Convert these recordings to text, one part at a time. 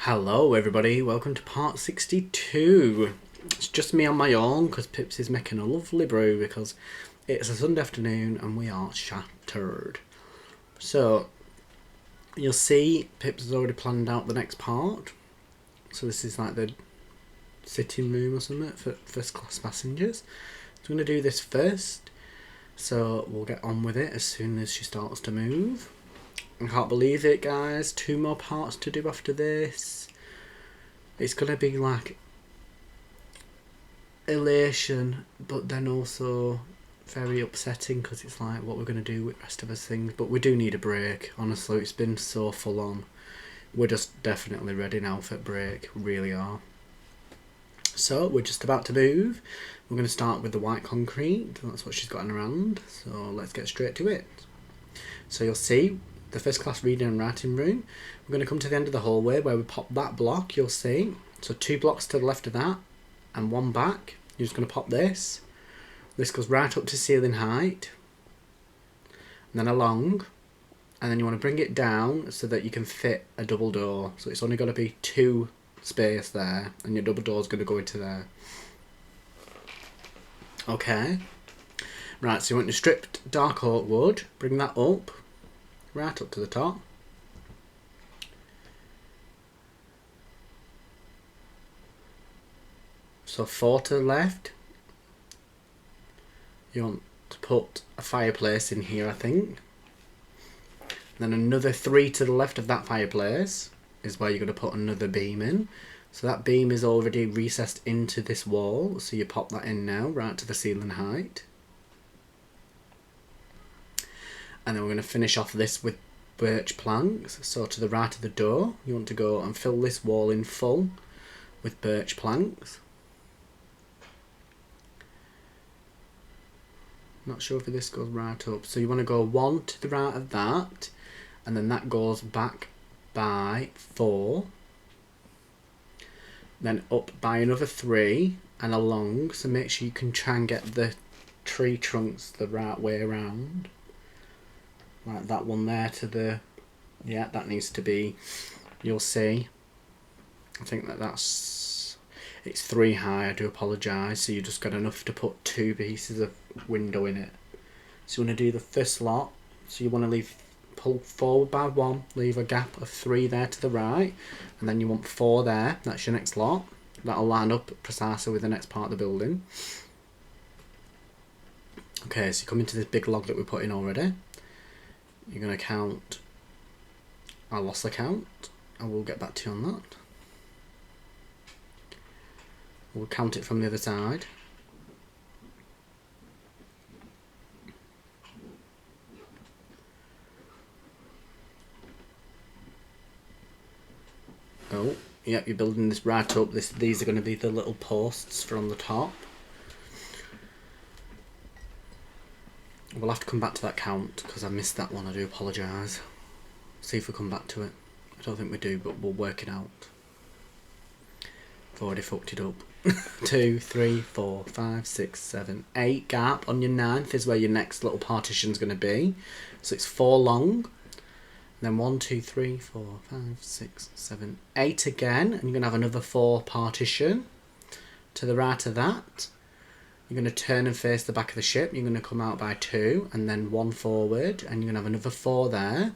Hello everybody, welcome to part 62. It's just me on my own because Pips is making a lovely brew because it's a Sunday afternoon and we are shattered. So, you'll see Pips has already planned out the next part. So this is like the sitting room or something for first class passengers. So I'm going to do this first. So we'll get on with it as soon as she starts to move. I can't believe it, guys. 2 more parts to do after this. It's going to be like elation, but then also very upsetting because it's like what we're going to do with the rest of us things. But we do need a break. Honestly, it's been so full on. We're just definitely ready now for a break. Really are. So we're just about to move. We're going to start with the white concrete. That's what she's got in her hand. So let's get straight to it. So you'll see the first class reading and writing room. We're going to come to the end of the hallway where we pop that block, you'll see. So 2 blocks to the left of that and 1 back. You're just going to pop this. This goes right up to ceiling height. And then along. And then you want to bring it down so that you can fit a double door. So it's only got to be 2 space there. And your double door is going to go into there. Okay. Right, so you want your stripped dark oak wood. Bring that up. Right up to the top. So 4 to the left. You want to put a fireplace in here, I think. Then another 3 to the left of that fireplace is where you're going to put another beam in. So that beam is already recessed into this wall. So you pop that in now, right to the ceiling height. And then we're going to finish off this with birch planks. So to the right of the door, you want to go and fill this wall in full with birch planks. Not sure if this goes right up. So you want to go 1 to the right of that. And then that goes back by 4. Then up by another 3 and along. So make sure you can try and get the tree trunks the right way around. Like that one there to the... Yeah, that needs to be... You'll see. I think that's... It's 3 high, I do apologise. So you just got enough to put 2 pieces of window in it. So you want to do the first lot. So you want to pull forward by 1. Leave a gap of 3 there to the right. And then you want 4 there. That's your next lot. That'll line up precisely with the next part of the building. Okay, so you come into this big log that we put in already. You're going to count, I lost the count, I will get back to you on that. We'll count it from the other side. Oh, yep, you're building this right up. These are going to be the little posts from the top. We'll have to come back to that count because I missed that one. I do apologise. See if we come back to it. I don't think we do, but we'll work it out. I've already fucked it up. 2, 3, 4, 5, 6, 7, 8 gap on your 9th is where your next little partition's going to be. So it's 4 long. Then 1, 2, 3, 4, 5, 6, 7, 8 again. And you're going to have another 4 partition. To the right of that. You're going to turn and face the back of the ship. You're going to come out by 2 and then 1 forward. And you're going to have another 4 there.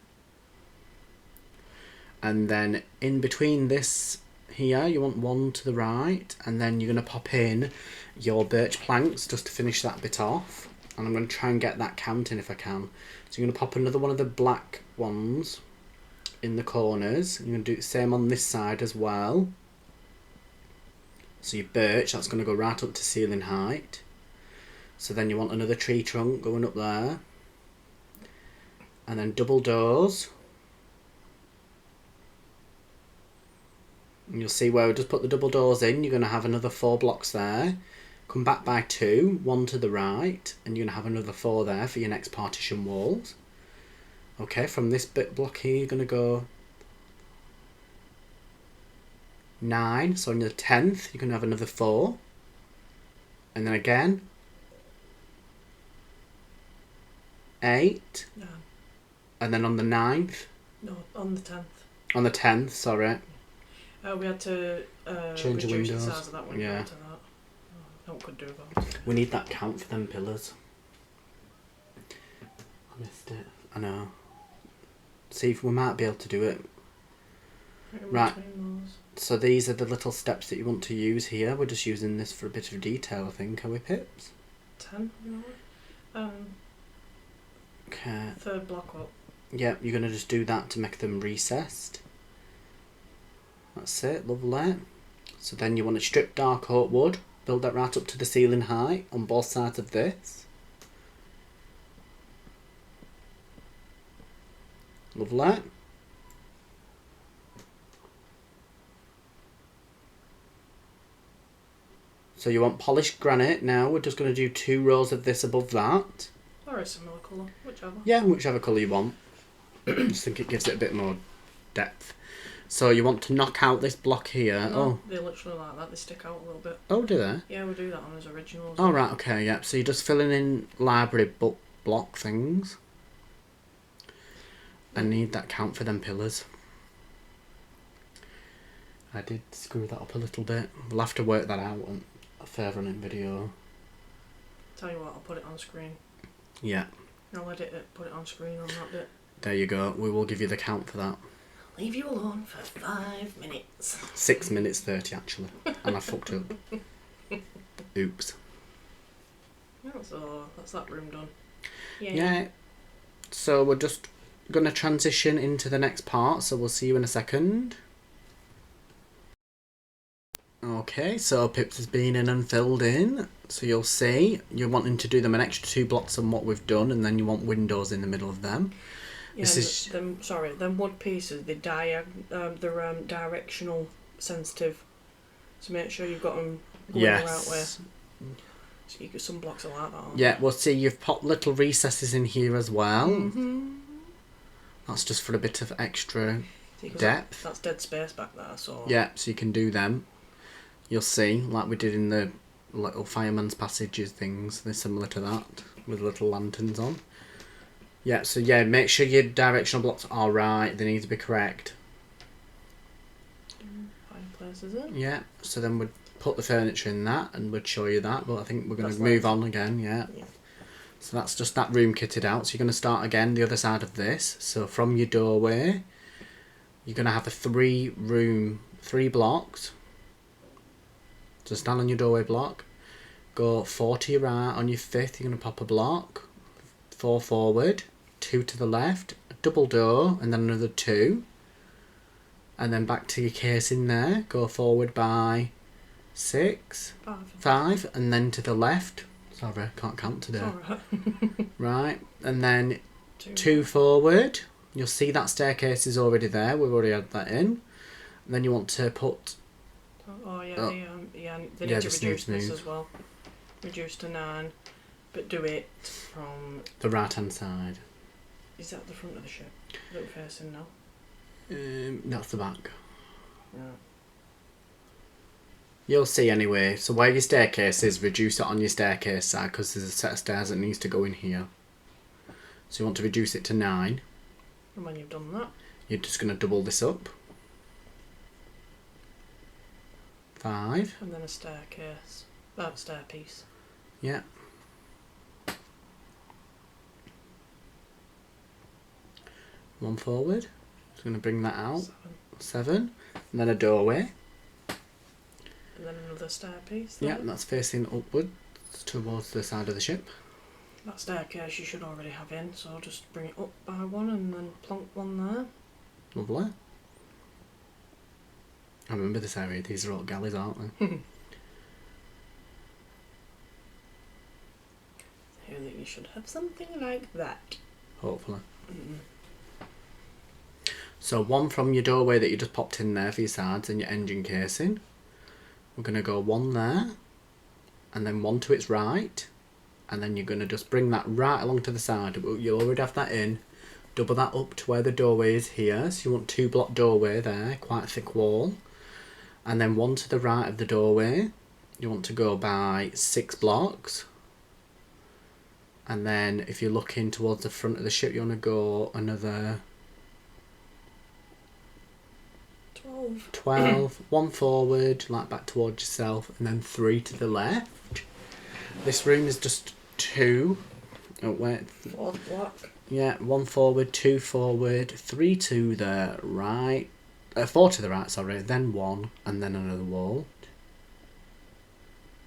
And then in between this here, you want 1 to the right. And then you're going to pop in your birch planks just to finish that bit off. And I'm going to try and get that counting if I can. So you're going to pop another one of the black ones in the corners. You're going to do the same on this side as well. So your birch, that's going to go right up to ceiling height. So then you want another tree trunk going up there. And then double doors. And you'll see where we just put the double doors in. You're going to have another 4 blocks there. Come back by 2, 1 to the right. And you're going to have another 4 there for your next partition walls. Okay, from this bit block here, you're going to go 9, so on the 10th you're going to have another 4, and then again 8, No. and then on the 9th, No, on the 10th. on the 10th, sorry, We had to change the reduce windows. the size of that window Yeah. to that. No one could do that. We need that count for them pillars. I missed it. I know. See if we might be able to do it. Right. So these are the little steps that you want to use here. We're just using this for a bit of detail, I think. Are we, Pips? 10, you know. Okay. Third block up. Yep, you're going to just do that to make them recessed. That's it, lovely. So then you want to strip dark oak wood. Build that right up to the ceiling height on both sides of this. Lovely. So you want polished granite now. We're just going to do 2 rows of this above that. Or a similar colour, whichever. Yeah, whichever colour you want. I just think it gives it a bit more depth. So you want to knock out this block here. No, they literally like that. They stick out a little bit. Oh, do they? Yeah, we do that on his originals. Oh, right, okay, yeah. So you're just filling in library book block things. I need that count for them pillars. I did screw that up a little bit. We'll have to work that out on further on in video. Tell you what, I'll put it on screen. Yeah. I'll edit it, put it on screen on that bit. There you go. We will give you the count for that. Leave you alone for 5 minutes. 6 minutes 30 actually. And I fucked up. Oops. Yeah, so that's that room done. Yeah. So we're just going to transition into the next part. So we'll see you in a second. Okay, so Pips has been in and filled in. So you'll see you're wanting to do them an extra 2 blocks on what we've done, and then you want windows in the middle of them. Yeah, them wood pieces, they're directional sensitive. So make sure you've got them going the right way. So you get some blocks are like that. Yeah, we'll see you've popped little recesses in here as well. That's just for a bit of extra depth. That's dead space back there, so... Yeah, so you can do them. You'll see, like we did in the little fireman's passages things, they're similar to that, with little lanterns on. Yeah, so yeah, make sure your directional blocks are right, they need to be correct. Fireplace, is it? Yeah, so then we'd put the furniture in that, and we'd show you that, but I think we're going to move on again, yeah. So that's just that room kitted out, so you're going to start again the other side of this. So from your doorway, you're going to have a 3 blocks. So stand on your doorway block, go 4 to your right, on your 5th you're going to pop a block, 4 forward, 2 to the left, a double door, and then another 2. And then back to your casing there, go forward by 6, 5, and then to the left. Sorry, I can't count today. Right, and then 2 forward. You'll see that staircase is already there, we've already had that in. And then you want to put... They need to reduce this as well. Reduce to 9, but do it from... the right hand side. Is that the front of the ship that we're facing now? That's the back. Yeah. You'll see anyway. So where your staircase is, reduce it on your staircase side because there's a set of stairs that needs to go in here. So you want to reduce it to 9. And when you've done that, you're just going to double this up. 5. And then a staircase. Stairpiece. Yeah. One forward. Just going to bring that out. 7. And then a doorway. And then another stairpiece. Yeah, that's facing upwards towards the side of the ship. That staircase you should already have in, so just bring it up by 1 and then plonk 1 there. Lovely. I remember this area, these are all galleys, aren't they? I think you should have something like that. Hopefully. So 1 from your doorway that you just popped in there for your sides and your engine casing. We're going to go 1 there, and then 1 to its right, and then you're going to just bring that right along to the side. You'll already have that in. Double that up to where the doorway is here. So you want 2 block doorway there, quite a thick wall. And then 1 to the right of the doorway. You want to go by 6 blocks. And then if you're looking towards the front of the ship, you want to go another 12. 12. 12. 1 forward, like back towards yourself, and then 3 to the left. This room is just 2. Oh, wait. 4th block. Yeah, 1 forward, 2 forward, 3 to the right. 4 to the right, sorry. Then 1, and then another wall.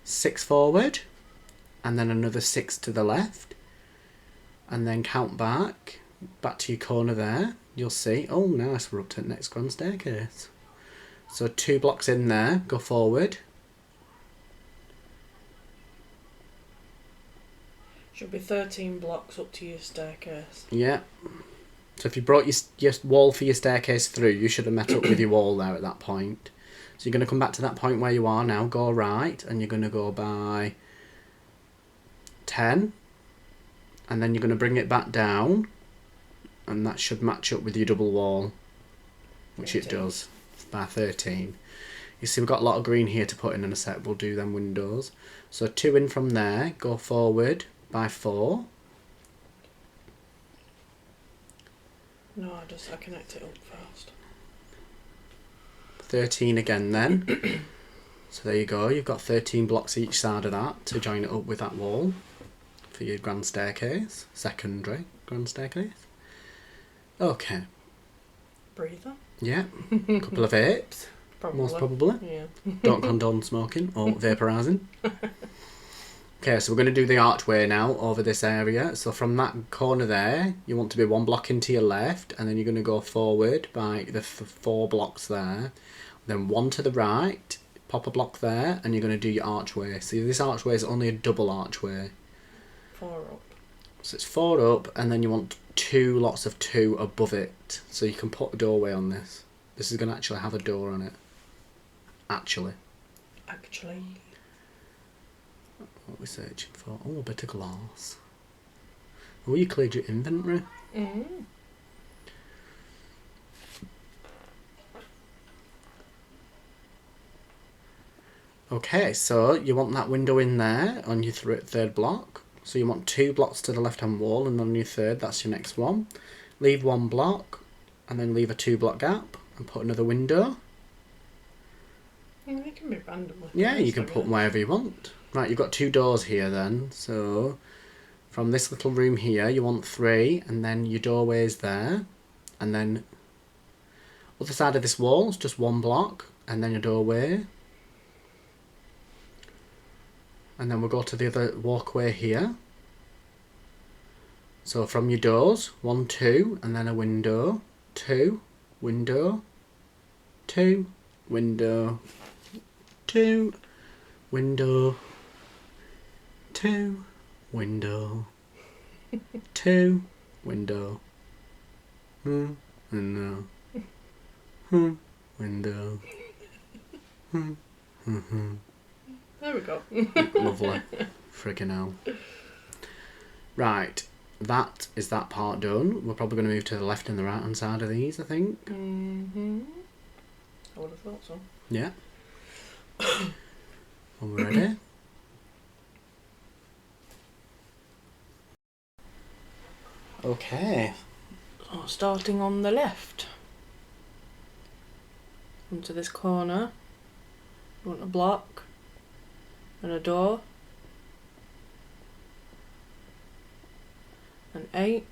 6 forward, and then another 6 to the left. And then count back to your corner there. You'll see, oh nice, we're up to the next grand staircase. So 2 blocks in there, go forward. Should be 13 blocks up to your staircase. Yeah. So if you brought your wall for your staircase through, you should have met up with your wall there at that point. So you're going to come back to that point where you are now, go right, and you're going to go by 10. And then you're going to bring it back down, and that should match up with your double wall, which 13. it does, by 13. You see we've got a lot of green here to put in a sec, we'll do them windows. So 2 in from there, go forward by 4. No, I connect it up first. 13 again then. So there you go, you've got 13 blocks each side of that to join it up with that wall for your grand staircase, secondary grand staircase. Okay. Breather? Yeah, a couple of vapes, Probably. most probably. Yeah. Don't condone smoking or vaporising. Okay, so we're going to do the archway now over this area. So from that corner there, you want to be 1 block into your left, and then you're going to go forward by the 4 blocks there. Then 1 to the right, pop a block there, and you're going to do your archway. See, this archway is only a double archway. 4 up. So it's 4 up, and then you want 2 lots of 2 above it. So you can put a doorway on this. This is going to actually have a door on it. Actually. What are we searching for? Oh, a bit of glass. Oh, you cleared your inventory. Mm. Okay, so you want that window in there on your third block. So you want 2 blocks to the left-hand wall, and on your third, that's your next one. Leave 1 block, and then leave a 2 block gap, and put another window. Yeah, they can be randomly. Yeah, you can put them wherever you want. Right, you've got 2 doors here then. So from this little room here, you want 3, and then your doorway's there. And then other side of this wall is just 1 block, and then your doorway. And then we'll go to the other walkway here. So from your doors, 1, 2, and then a window. 2, window, 2, window, 2, window, 2, window, 2, window, window, window. There we go. Lovely. Friggin' hell. Right, that is that part done. We're probably going to move to the left and the right hand side of these, I think. Mm-hmm. I would have thought so. Yeah. When we're ready. Okay. So starting on the left. Into this corner. You want a block and a door. An 8.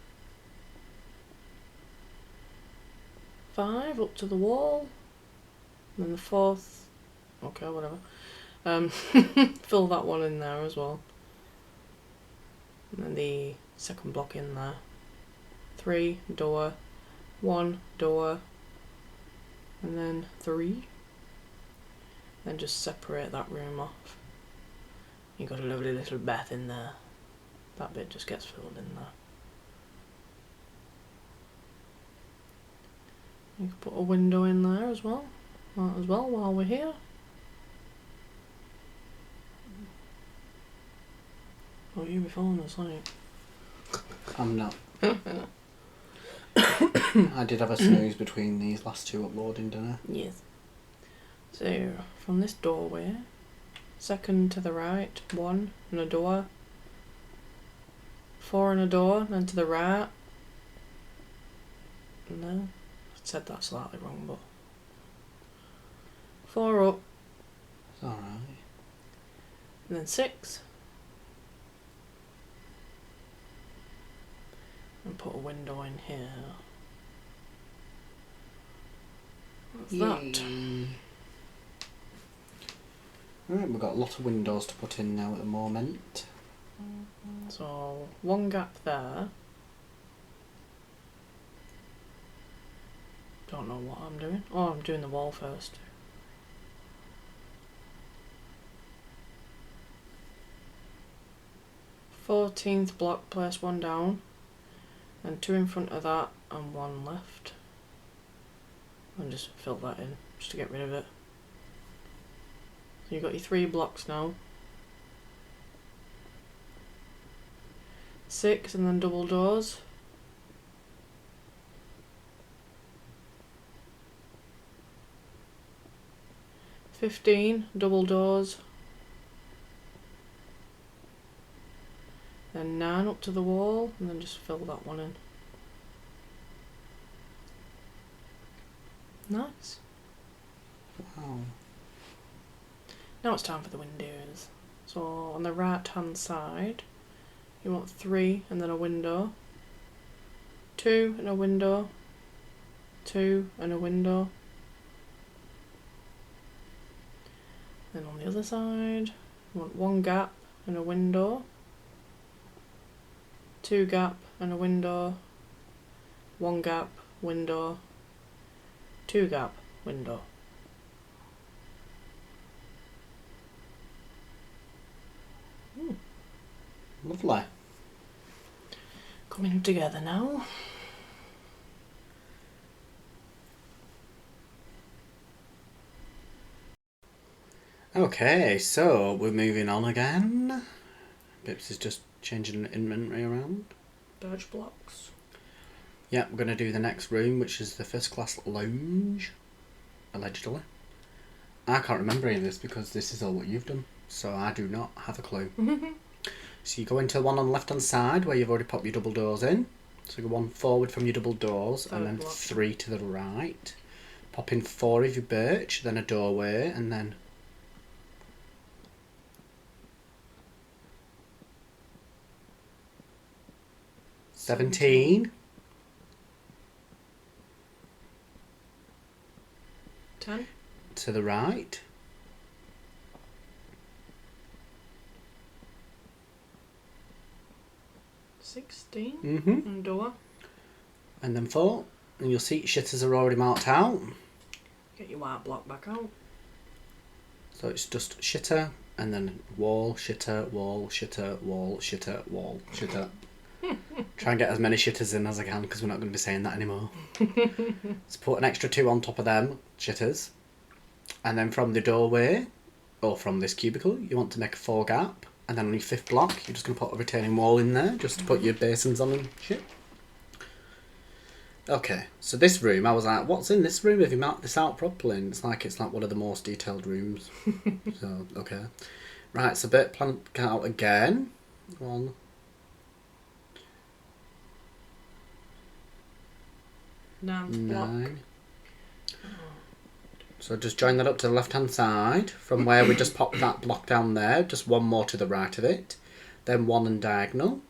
5 up to the wall. And then the 4th. Okay, whatever. Fill that one in there as well. And then the second block in there. 3 door, 1 door, and then 3. Then just separate that room off. You've got a lovely little bath in there. That bit just gets filled in there. You can put a window in there as well. Might as well while we're here. Oh, you be falling asleep. I'm not. I did have a snooze between these last 2 uploading, didn't I? Yes. So, from this doorway, second to the right, 1 and a door, 4 and a door, then to the right. No, I said that slightly wrong, but 4 up. It's alright. And then 6. And put a window in here. What's that? Right, we've got a lot of windows to put in now at the moment. So, 1 gap there. Don't know what I'm doing. Oh, I'm doing the wall first. Fourteenth block, place 1 down. And 2 in front of that and 1 left. And just fill that in, just to get rid of it. So you've got your 3 blocks now. 6 and then double doors. 15 double doors. Then 9 up to the wall, and then just fill that one in. Nice. Wow. Now it's time for the windows. So on the right hand side, you want 3 and then a window. 2 and a window. 2 and a window. Then on the other side, you want 1 gap and a window. 2 gap and a window. 1 gap, window. 2 gap, window. Lovely. Coming together now. Okay, so we're moving on again. Bips is just changing the inventory around. Birch blocks. Yeah, we're going to do the next room, which is the first class lounge. Allegedly. I can't remember any of this because this is all what you've done. So I do not have a clue. So you go into the one on the left hand side where you've already popped your double doors in. So go 1 forward from your double doors and then 3 to the right. Pop in 4 of your birch, then a doorway, and then 17. 10. To the right. 16. And door. And then 4. And you'll see shitters are already marked out. Get your white block back out. So it's just shitter, and then wall, shitter, wall, shitter, wall, shitter, wall, shitter. Try and get as many shitters in as I can because we're not going to be saying that anymore. So put an extra 2 on top of them shitters. And then from the doorway, or from this cubicle, you want to make a 4 gap. And then on your 5th block, you're just going to put a retaining wall in there just to put your basins on and shit. Okay, so this room, I was like, what's in this room? Have you marked this out properly? And it's like one of the most detailed rooms. So, okay. Right, so bit plank out again. 1. Ninth block. 9. So just join that up to the left hand side from where we just popped that block down there, just 1 more to the right of it, then 1 and diagonal.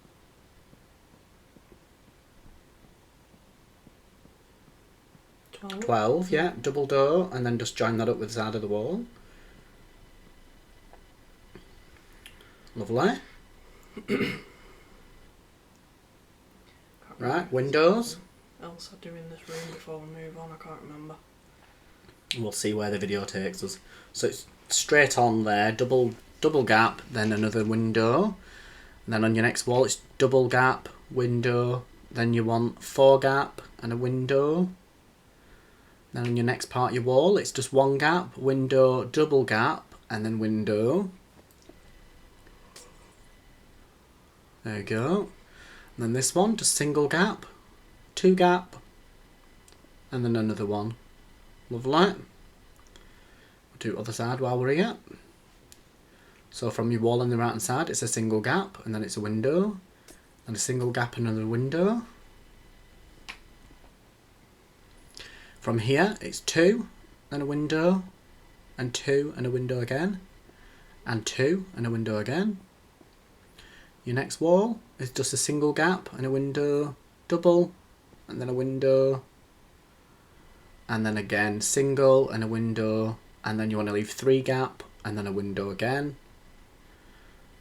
12, yeah, double door, and then just join that up with the side of the wall. Lovely. Right, windows. What else I do in this room before we move on? I can't remember. We'll see where the video takes us. So it's straight on there, double gap, then another window. And then on your next wall it's double gap, window, then you want 4 gap and a window. Then on your next part of your wall it's just 1 gap, window, double gap, and then window. There you go. And then this one, just single gap, 2 gap, and then another one. Lovely. We'll do other side while we're here. So from your wall on the right hand side it's a single gap and then it's a window. And a single gap and another window. From here it's 2, then a window, and 2 and a window again, and 2 and a window again. Your next wall is just a single gap and a window, double, and then a window, and then again single and a window, and then you want to leave 3 gap and then a window again.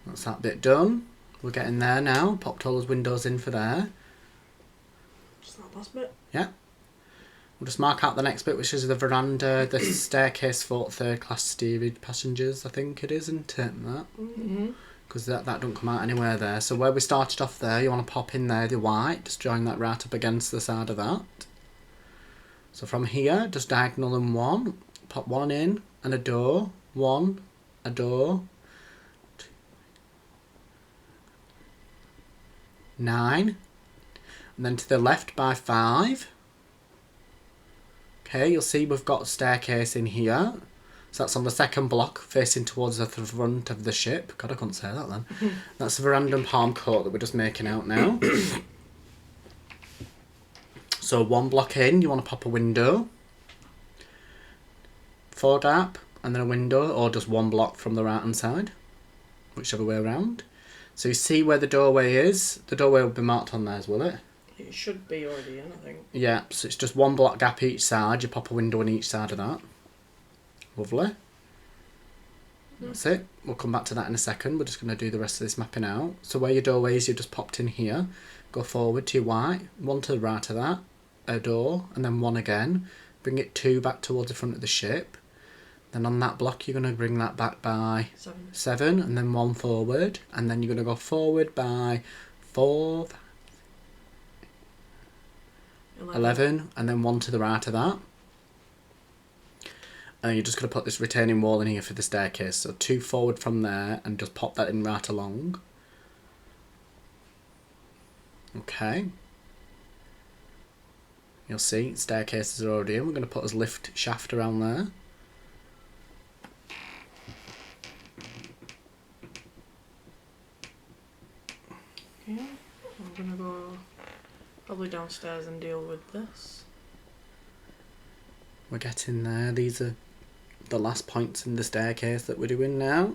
That's that bit done. We're getting there now. Popped all those windows in for there. Just that last bit. Yeah. We'll just mark out the next bit, which is the veranda, the staircase for third class steerage passengers, I think it is, isn't it? That. Because that don't come out anywhere there. So where we started off there, you want to pop in there the white, just join that right up against the side of that. So from here, just diagonal and 1, pop 1 in and a door, 1, a door, 9, and then to the left by 5. Okay, you'll see we've got a staircase in here. So that's on the second block facing towards the front of the ship. God, I couldn't say that then. That's the veranda and palm coat that we're just making out now. So 1 block in, you want to pop a window. 4 gap, and then a window, or just 1 block from the right hand side. Whichever way around. So you see where the doorway is. The doorway will be marked on there, will it? It should be already in, I think. Yeah, so it's just 1 block gap each side. You pop a window on each side of that. Lovely. That's it. We'll come back to that in a second. We're just going to do the rest of this mapping out. So where your doorway is, you've just popped in here. Go forward to your white. 1 to the right of that. A door. And then 1 again. Bring it 2 back towards the front of the ship. Then on that block, you're going to bring that back by 7, and then 1 forward, and then you're going to go forward by 4, 11, and then 1 to the right of that. And you're just going to put this retaining wall in here for the staircase. So 2 forward from there, and just pop that in right along. Okay. You'll see staircases are already in. We're going to put this lift shaft around there. Yeah, I'm gonna go probably downstairs and deal with this. We're getting there. These are the last points in the staircase that we're doing now.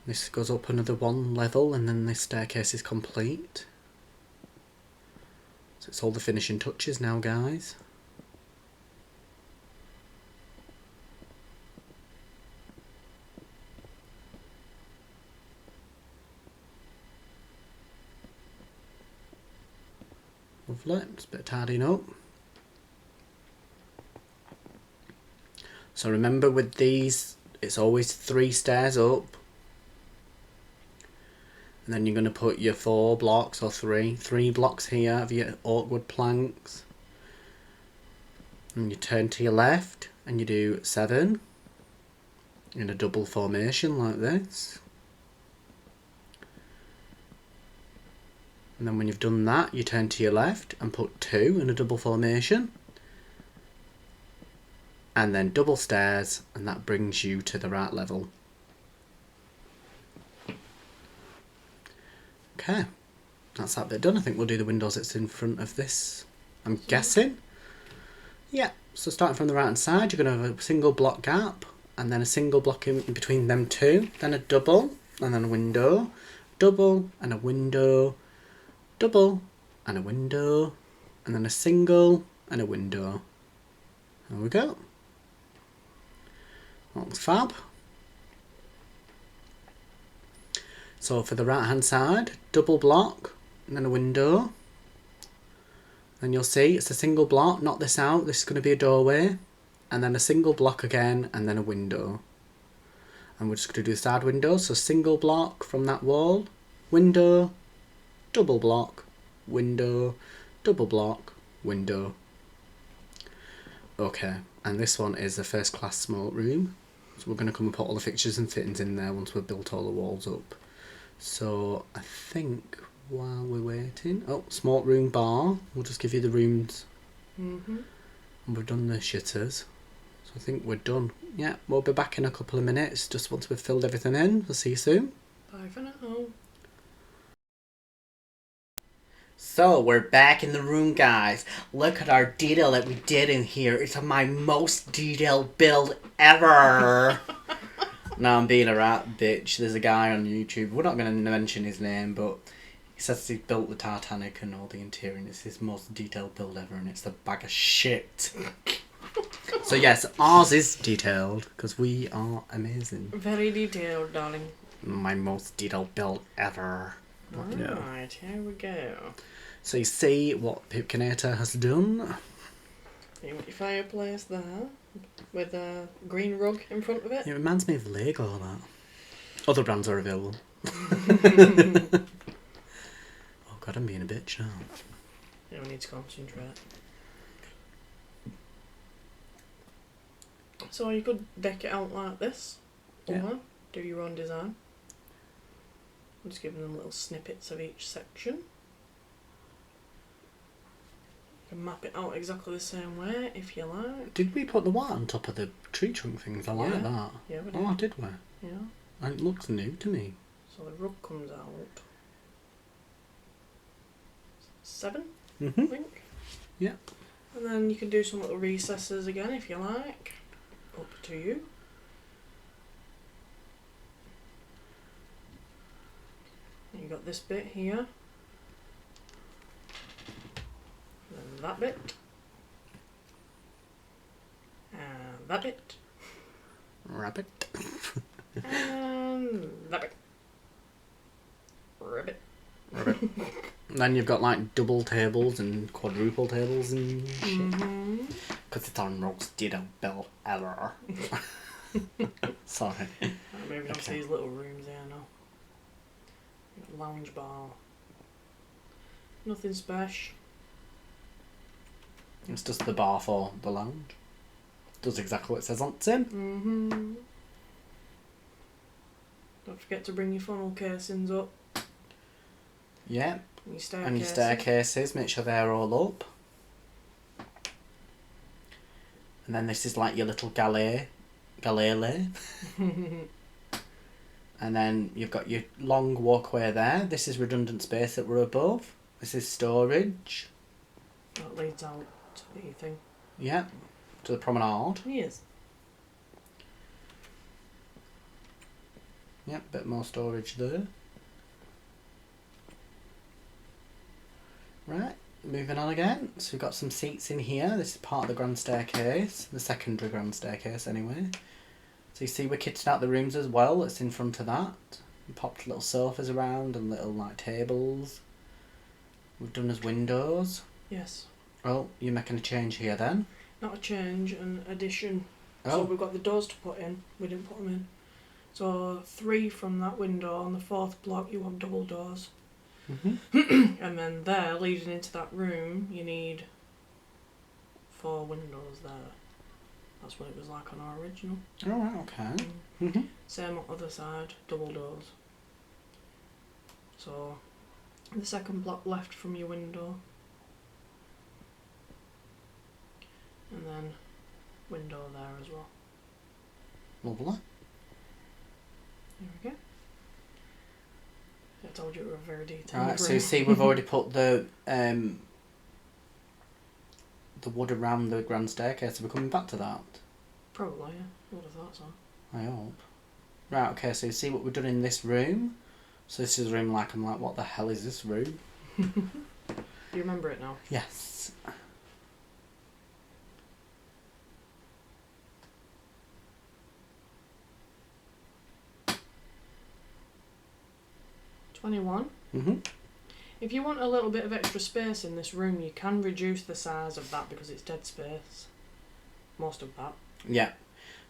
This goes up another 1 level and then this staircase is complete. So it's all the finishing touches now, guys. Lovely, just a bit of tidying up. So remember with these, it's always 3 stairs up. And then you're going to put your 4 blocks or 3 blocks here of your oak wood planks. And you turn to your left and you do 7 in a double formation like this. And then when you've done that, you turn to your left and put 2 in a double formation. And then double stairs, and that brings you to the right level. Okay, that's that bit done. I think we'll do the windows that's in front of this, I'm guessing. Yeah, so starting from the right hand side, you're going to have a single block gap, and then a single block in between them 2, then a double, and then a window, double, and a window, double, and a window, and then a single, and a window. There we go. That looks fab. So for the right hand side, double block, and then a window. And you'll see it's a single block, knock this out, this is going to be a doorway, and then a single block again, and then a window. And we're just going to do the side windows, so single block from that wall, window, double block, window, double block, window. Okay, and this one is the first class smoke room. So we're going to come and put all the fixtures and fittings in there once we've built all the walls up. So I think while we're waiting, oh, smoke room bar, we'll just give you the rooms. And we've done the shitters. So I think we're done. Yeah, we'll be back in a couple of minutes, just once we've filled everything in. We'll see you soon. Bye for now. So, we're back in the room, guys. Look at our detail that we did in here. It's my most detailed build ever. Now I'm being a rat bitch. There's a guy on YouTube. We're not going to mention his name, but he says he built the Titanic and all the interior, and it's his most detailed build ever, and it's a bag of shit. So yes, ours is detailed, because we are amazing. Very detailed, darling. My most detailed build ever. Right, here we go. So you see what Pipkinator has done? You got your fireplace there, with a green rug in front of it. It reminds me of Lego, that. Other brands are available. Oh god, I'm being a bitch now. You don't need to concentrate. So you could deck it out like this, or do your own design. I'm just giving them little snippets of each section. You can map it out exactly the same way if you like. Did we put the white on top of the tree trunk things? I like that. Yeah, we did. Oh, did we? Yeah. And it looks new to me. So the rug comes out 7, I think. Yeah. And then you can do some little recesses again if you like. Up to you. And you got this bit here. And then that bit. And that bit. Rabbit. And that bit. Ribbit. Rabbit. And then you've got like double tables and quadruple tables and shit. Because it's our most detailed build ever. Sorry. Moving on to these little rooms here now. Lounge bar. Nothing special. It's just the bar for the lounge. Does exactly what it says on the tin. Don't forget to bring your funnel casings up. Yeah. And your staircases. And your staircases, make sure they're all up. And then this is like your little gallery. And then you've got your long walkway there. This is redundant space that we're above. This is storage. That leads out to the thing. Yeah, to the promenade. Yes. Yep, bit more storage there. Right, moving on again. So we've got some seats in here. This is part of the grand staircase, the secondary grand staircase anyway. So you see we're kitted out the rooms as well. It's in front of that. We popped little sofas around and little like tables. We've done as windows. Yes. Well, you're making a change here then. Not a change, an addition. Oh. So we've got the doors to put in. We didn't put them in. So 3 from that window. On the 4th block you want double doors. And then there, leading into that room, you need 4 windows there. That's what it was like on our original. Alright, okay. Same on the other side, double doors. So, the second block left from your window. And then window there as well. Lovely. There we go. I told you we were very detailed. Alright, so you see we've already put the wood around the grand staircase. Are we coming back to that? Probably, yeah. I would have thought so. I hope. Right, okay, so you see what we've done in this room? So this is a room like, I'm like, what the hell is this room? Do you remember it now? Yes. If you want a little bit of extra space in this room, you can reduce the size of that because it's dead space. Most of that. Yeah.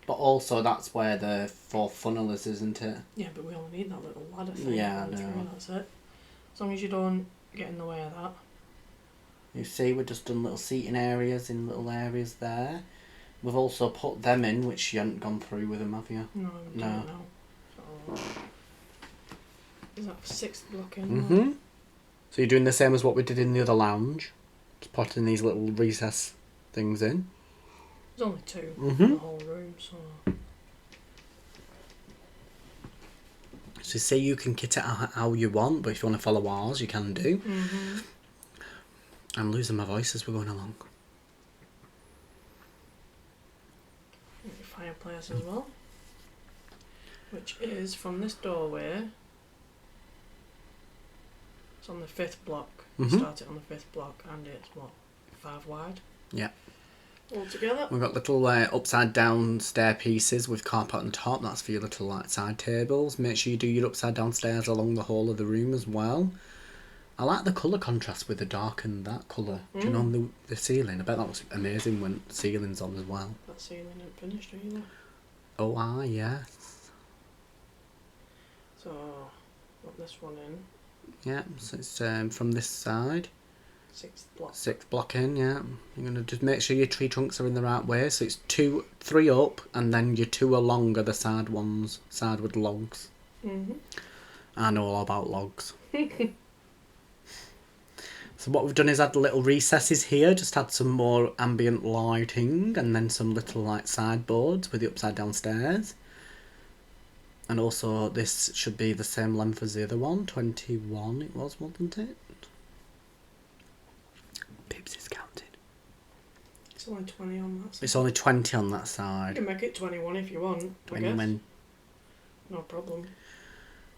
But also that's where the 4th funnel is, isn't it? Yeah, but we only need that little ladder thing. Yeah, I know. Through, that's it. As long as you don't get in the way of that. You see we've just done little seating areas in little areas there. We've also put them in, which you haven't gone through with them, have you? No, I don't know. So, is that 6th block in? So you're doing the same as what we did in the other lounge. Just potting these little recess things in. There's only 2 in the whole room, so... So say you can kit it out how you want, but if you want to follow ours, you can do. I'm losing my voice as we're going along. Fireplace as well, which is from this doorway. It's on the 5th block. You start it on the 5th block, and it's what, 5 wide? Yeah. All together. We've got little upside down stair pieces with carpet on top. That's for your little like side tables. Make sure you do your upside down stairs along the whole of the room as well. I like the colour contrast with the dark and that colour. Do you know on the ceiling? I bet that was amazing when the ceiling's on as well. That ceiling ain't finished either. Oh, yes. So, put this one in. Yeah, so it's from this side. 6th block. 6th block in, yeah. You're going to just make sure your tree trunks are in the right way. So it's 3 up, and then your 2 along are the side ones, side with logs. I know all about logs. So what we've done is add little recesses here, just add some more ambient lighting, and then some little like sideboards with the upside down stairs. And also this should be the same length as the other one, 21 it was, wasn't it? Pips is counting. It's only 20 on that side. It's only 20 on that You side. can make it 21 if you want, I guess. No problem.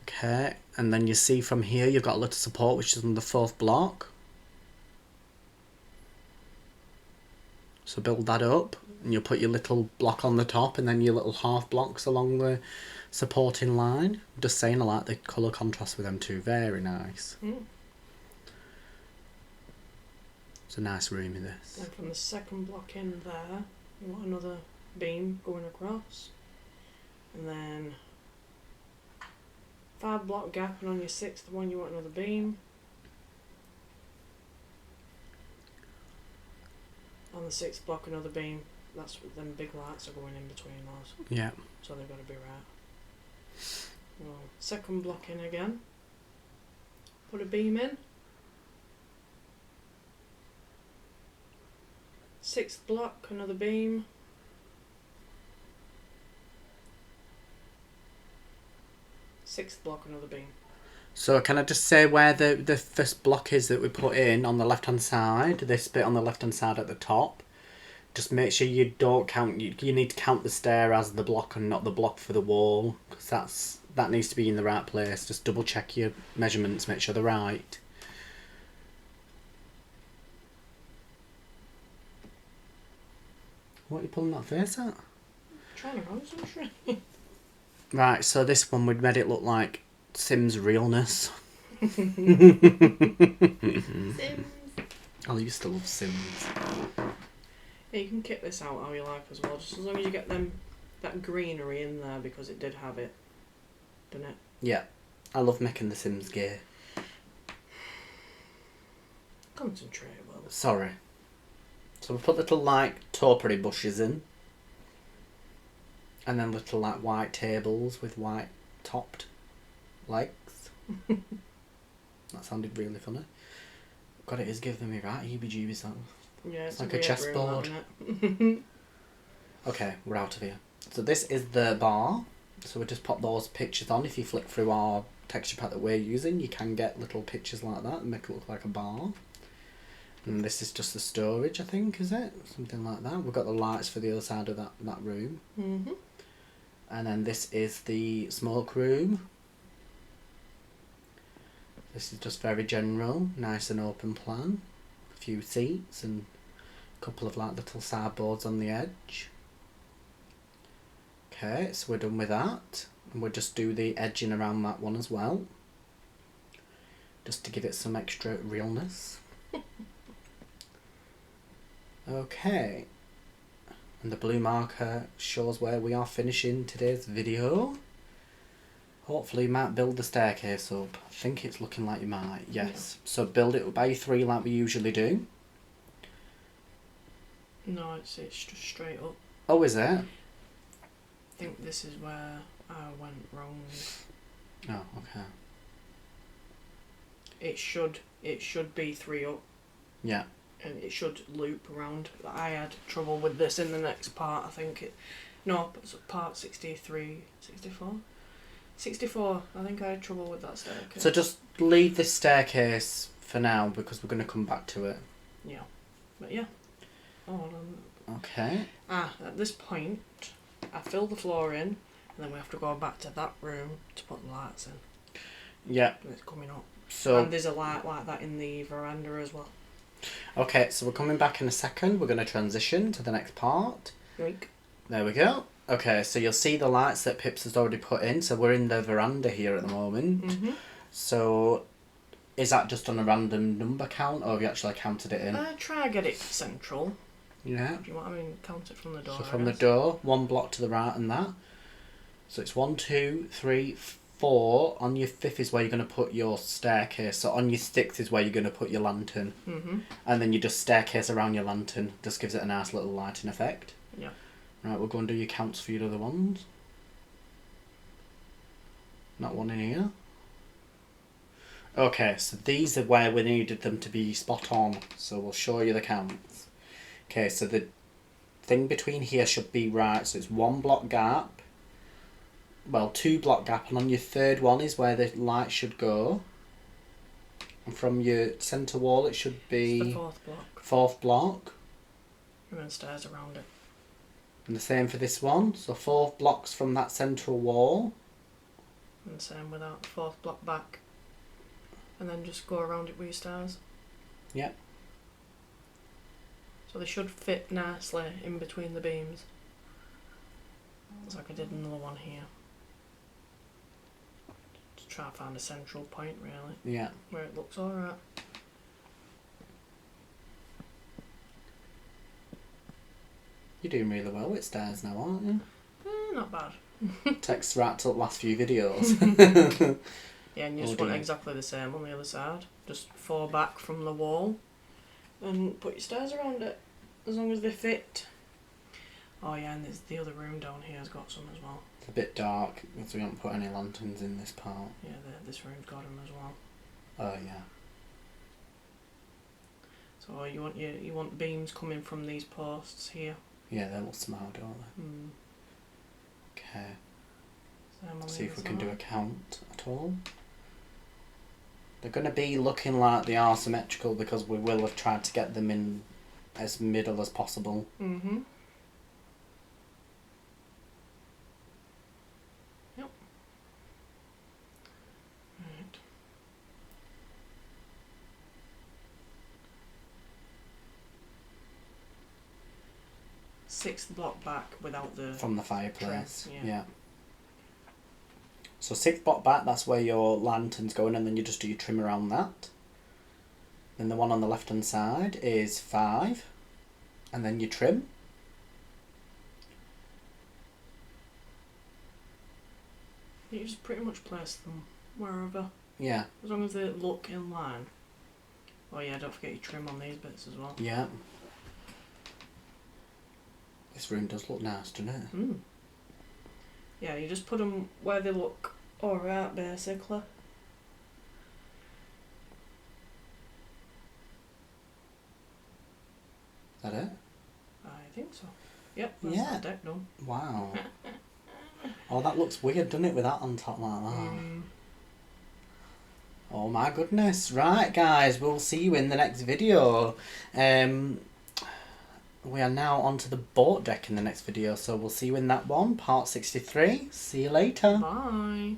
Okay, and then you see from here you've got a little support which is on the 4th block. So build that up, and you'll put your little block on the top, and then your little half blocks along the supporting line. Just saying, I like the colour contrast with them too. Very nice. It's a nice room in this. And from the 2nd block in there, you want another beam going across. And then 5 block gap, and on your 6th one you want another beam. On the 6th block another beam. That's what them big lights are going in between those. Yeah. So they've got to be right. Well, 2nd block in again. Put a beam in. 6th block, another beam. 6th block, another beam. So can I just say where the first block is that we put in on the left hand side, this bit on the left hand side at the top. Just make sure you don't count, you need to count the stair as the block and not the block for the wall, because that needs to be in the right place. Just double check your measurements, make sure they're right. What are you pulling that face at? Trying to concentrate. Right, so this one we'd made it look like Sims realness. Sims. I used to love Sims. Yeah, you can kit this out how you like as well, just as long as you get that greenery in there, because it did have it, didn't it? Yeah, I love making the Sims gear. Concentrate, Will. Sorry. So we put little like topiary bushes in. And then little like white tables with white topped legs. That sounded really funny. God, it is giving me right heebie-jeebies. That. Yeah, it's like a a chessboard. Room, Okay, we're out of here. So this is the bar. So we just pop those pictures on. If you flick through our texture pack that we're using, you can get little pictures like that and make it look like a bar. And this is just the storage, I think, is it? Something like that. We've got the lights for the other side of that room. And then this is the smoke room. This is just very general, nice and open plan. A few seats and a couple of like little sideboards on the edge. Okay, so we're done with that. And we'll just do the edging around that one as well. Just to give it some extra realness. Okay. And the blue marker shows where we are finishing today's video. Hopefully you might build the staircase up. I think it's looking like you might, yes. So build it by 3 like we usually do. No, it's just straight up. Oh, is it? I think this is where I went wrong. Oh, okay. It should be 3 up. Yeah. And it should loop around. I had trouble with this in the next part, I think. Part 63, 64? 64, I think I had trouble with that staircase. So just leave this staircase for now because we're going to come back to it. Yeah. But yeah. Oh, Okay. at this point, I fill the floor in, and then we have to go back to that room to put the lights in. Yeah. And it's coming up. So. And there's a light like that in the veranda as well. Okay, so we're coming back in a second. We're going to transition to the next part. Yoink. There we go. Okay, so you'll see the lights that Pips has already put in. So we're in the veranda here at the moment. Mm-hmm. So is that just on a random number count, or have you actually counted it in? Try and get it central. Yeah. Do you want? I mean, count it from the door. So from the door, 1 block to the right and that. So it's 1, 2, 3, 4. On your 5th is where you're going to put your staircase. So on your 6th is where you're going to put your lantern. Mm-hmm. And then you just staircase around your lantern. Just gives it a nice little lighting effect. Yeah. Right, we'll go and do your counts for your other ones. Not one in here. Okay, so these are where we needed them to be spot on. So we'll show you the counts. Okay, so the thing between here should be right. So it's 1 block gap. Well, 2 block gap. And on your 3rd one is where the light should go. And from your centre wall it should be... It's the 4th block. 4th block. And then stairs around it. And the same for this one. So 4 blocks from that central wall. And same with that 4th block back. And then just go around it with your stairs. Yep. So they should fit nicely in between the beams. It's like I did another one here. Just try to find a central point really. Yeah. Where it looks alright. You're doing really well with stairs now, aren't you? Not bad. Text right to the last few videos. Yeah, and you just want exactly the same on the other side. Just 4 back from the wall. And put your stairs around it. As long as they fit. Oh yeah, and there's the other room down here has got some as well. It's a bit dark because we haven't put any lanterns in this part. Yeah, this room's got them as well. Oh yeah. So you want beams coming from these posts here. Yeah, they look small, don't they? Mm. Okay. Same See if we can do a count at all. They're going to be looking like they are symmetrical because we will have tried to get them in as middle as possible. Mm-hmm. Yep. Right. Sixth block back without the... From the fireplace. Trim, yeah. So 6th block back, that's where your lantern's going, and then you just do your trim around that. Then the one on the left hand side is 5, and then you trim. You just pretty much place them wherever. Yeah. As long as they look in line. Oh yeah, don't forget your trim on these bits as well. Yeah. This room does look nice, doesn't it? Mm. Yeah, you just put them where they look alright, basically. Is that it? I think so. Yep, that's Yeah. the deck done. Wow. Oh, that looks weird, doesn't it, with that on top like that? Mm. Oh my goodness. Right, guys, we'll see you in the next video. We are now onto the boat deck in the next video, so we'll see you in that one, part 63. See you later. Bye.